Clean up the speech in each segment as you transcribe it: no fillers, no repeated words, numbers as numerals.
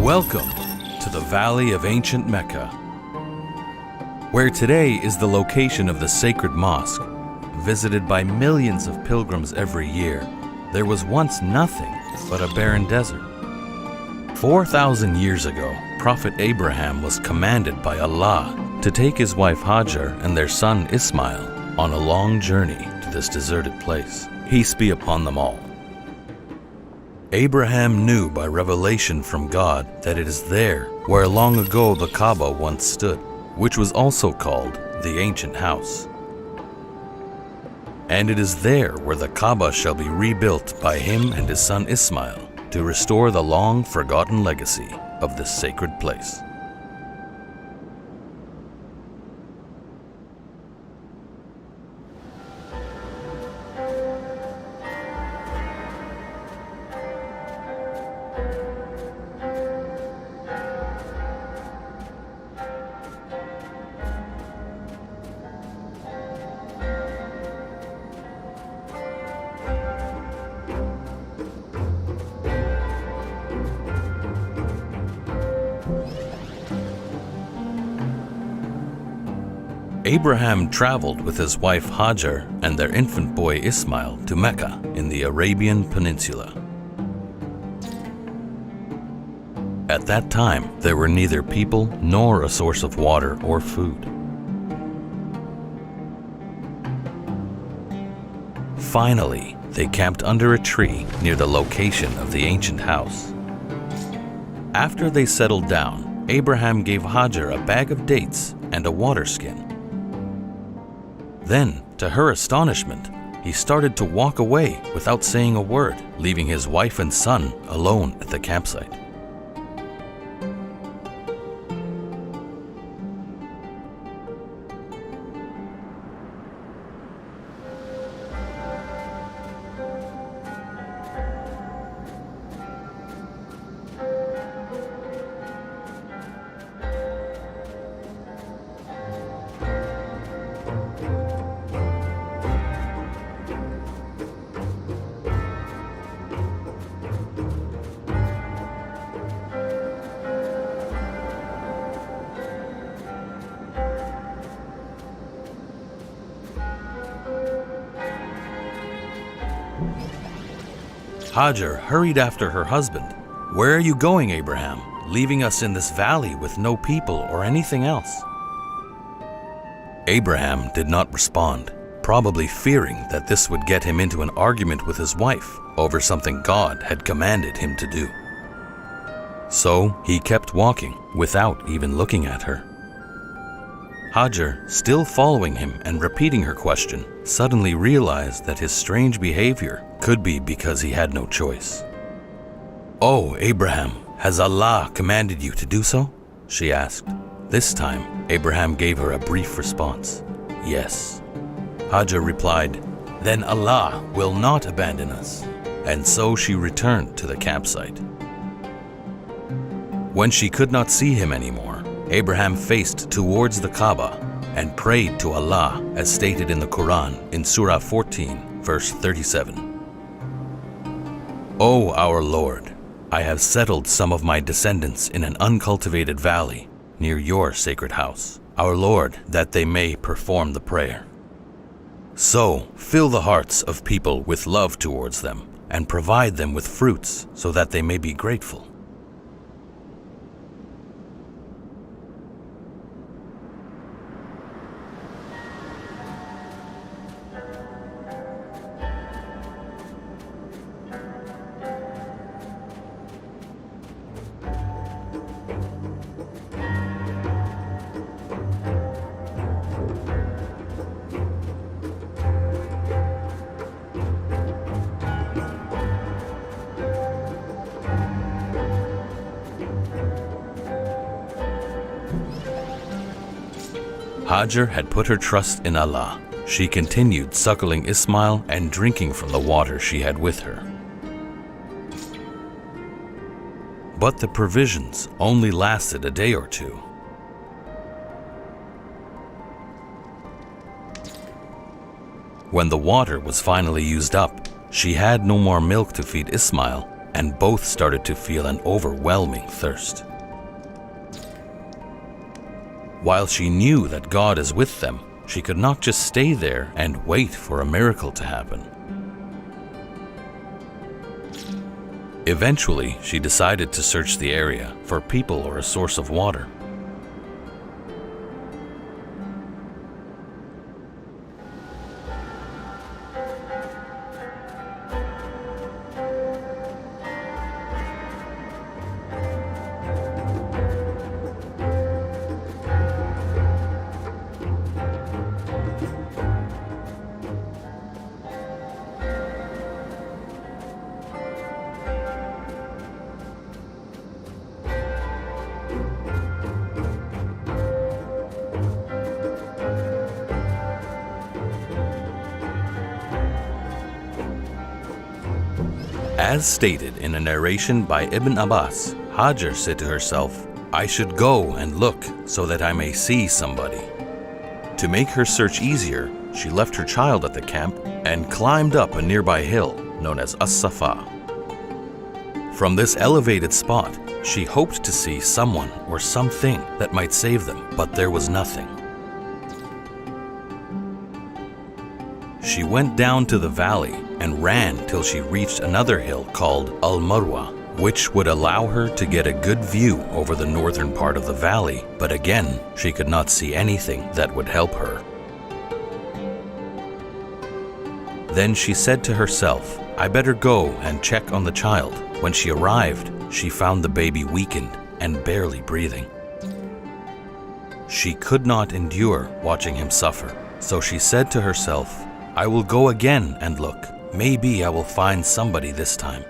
Welcome to the Valley of Ancient Mecca, where today is the location of the sacred mosque, visited by millions of pilgrims every year. There was once nothing but a barren desert. 4,000 years ago, Prophet Abraham was commanded by Allah to take his wife Hajar and their son Ismail on a long journey to this deserted place. Peace be upon them all. Abraham knew by revelation from God that it is there where long ago the Kaaba once stood, which was also called the Ancient House. And it is there where the Kaaba shall be rebuilt by him and his son Ismail to restore the long-forgotten legacy of this sacred place. Abraham traveled with his wife Hajar and their infant boy Ismail to Mecca in the Arabian Peninsula. At that time, there were neither people nor a source of water or food. Finally, they camped under a tree near the location of the ancient house. After they settled down, Abraham gave Hajar a bag of dates and a water skin. Then, to her astonishment, he started to walk away without saying a word, leaving his wife and son alone at the campsite. Hajar hurried after her husband. "Where are you going, Abraham, leaving us in this valley with no people or anything else?" Abraham did not respond, probably fearing that this would get him into an argument with his wife over something God had commanded him to do. So he kept walking without even looking at her. Hajar, still following him and repeating her question, suddenly realized that his strange behavior could be because he had no choice. "Oh, Abraham, has Allah commanded you to do so?" she asked. This time, Abraham gave her a brief response. "Yes." Hajar replied, "Then Allah will not abandon us." And so she returned to the campsite. When she could not see him anymore, Abraham faced towards the Kaaba and prayed to Allah as stated in the Quran in Surah 14, verse 37. "O our Lord, I have settled some of my descendants in an uncultivated valley near your sacred house, our Lord, that they may perform the prayer. So fill the hearts of people with love towards them and provide them with fruits so that they may be grateful." Hajar had put her trust in Allah. She continued suckling Ismail and drinking from the water she had with her. But the provisions only lasted a day or two. When the water was finally used up, she had no more milk to feed Ismail, and both started to feel an overwhelming thirst. While she knew that God is with them, she could not just stay there and wait for a miracle to happen. Eventually, she decided to search the area for people or a source of water. As stated in a narration by Ibn Abbas, Hajar said to herself, "I should go and look so that I may see somebody." To make her search easier, she left her child at the camp and climbed up a nearby hill known as Safa. From this elevated spot, she hoped to see someone or something that might save them, but there was nothing. She went down to the valley and ran till she reached another hill called Marwa, which would allow her to get a good view over the northern part of the valley, but again, she could not see anything that would help her. Then she said to herself, "I better go and check on the child." When she arrived, she found the baby weakened and barely breathing. She could not endure watching him suffer, so she said to herself, "I will go again and look. Maybe I will find somebody this time."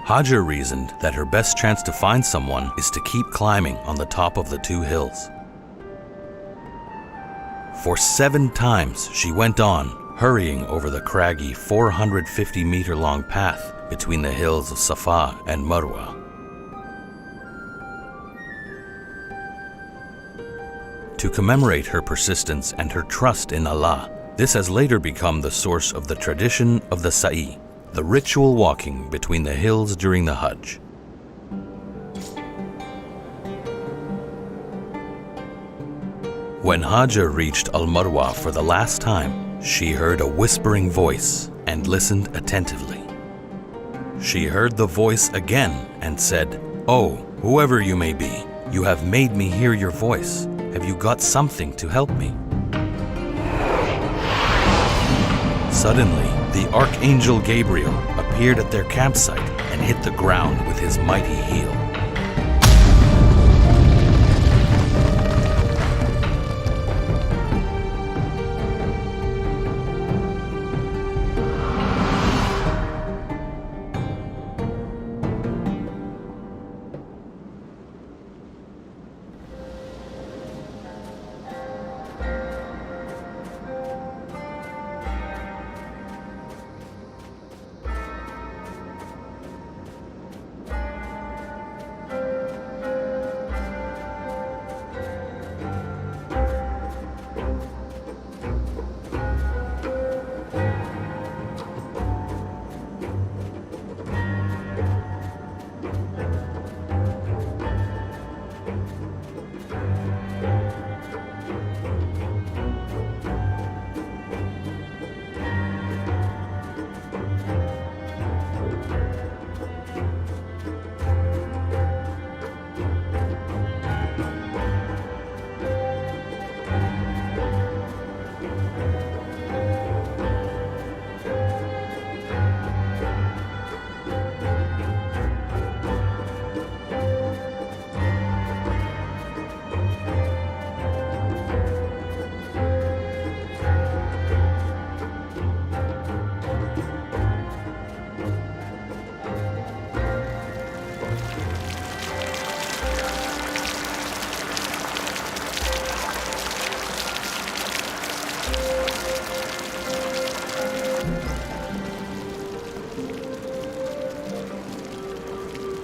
Hajar reasoned that her best chance to find someone is to keep climbing on the top of the two hills. For 7 times she went on, hurrying over the craggy 450-meter-long path between the hills of Safa and Marwa. To commemorate her persistence and her trust in Allah, this has later become the source of the tradition of the Sa'i, the ritual walking between the hills during the Hajj. When Hajar reached Al-Marwa for the last time, she heard a whispering voice and listened attentively. She heard the voice again and said, "Oh, whoever you may be, you have made me hear your voice. Have you got something to help me?" Suddenly, the Archangel Gabriel appeared at their campsite and hit the ground with his mighty heel.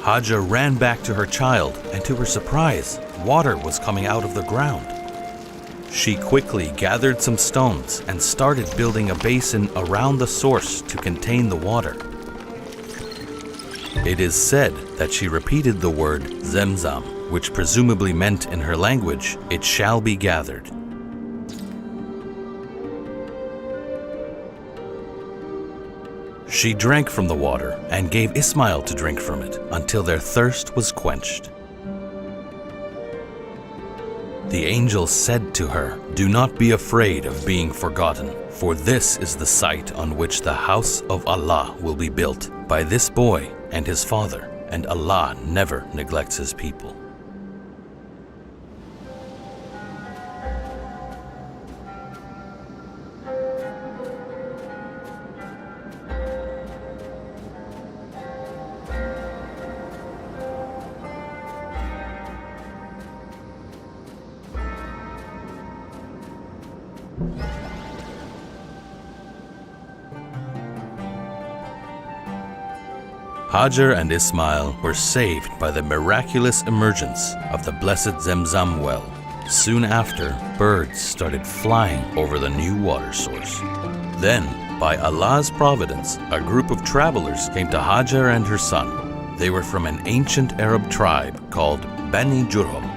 Hajar ran back to her child, and to her surprise, water was coming out of the ground. She quickly gathered some stones and started building a basin around the source to contain the water. It is said that she repeated the word Zemzam, which presumably meant in her language, "It shall be gathered." She drank from the water and gave Ismail to drink from it until their thirst was quenched. The angel said to her, "Do not be afraid of being forgotten, for this is the site on which the house of Allah will be built by this boy and his father, and Allah never neglects his people." Hajar and Ismail were saved by the miraculous emergence of the blessed Zemzam well. Soon after, birds started flying over the new water source. Then, by Allah's providence, a group of travelers came to Hajar and her son. They were from an ancient Arab tribe called Bani Jurhum.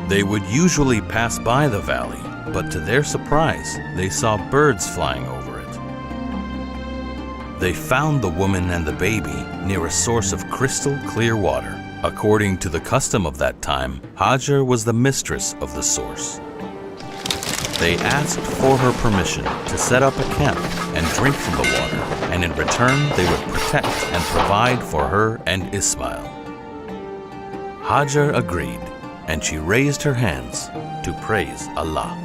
They would usually pass by the valley, but to their surprise, they saw birds flying over it. They found the woman and the baby near a source of crystal clear water. According to the custom of that time, Hajar was the mistress of the source. They asked for her permission to set up a camp and drink from the water, and in return they would protect and provide for her and Ismail. Hajar agreed, and she raised her hands to praise Allah.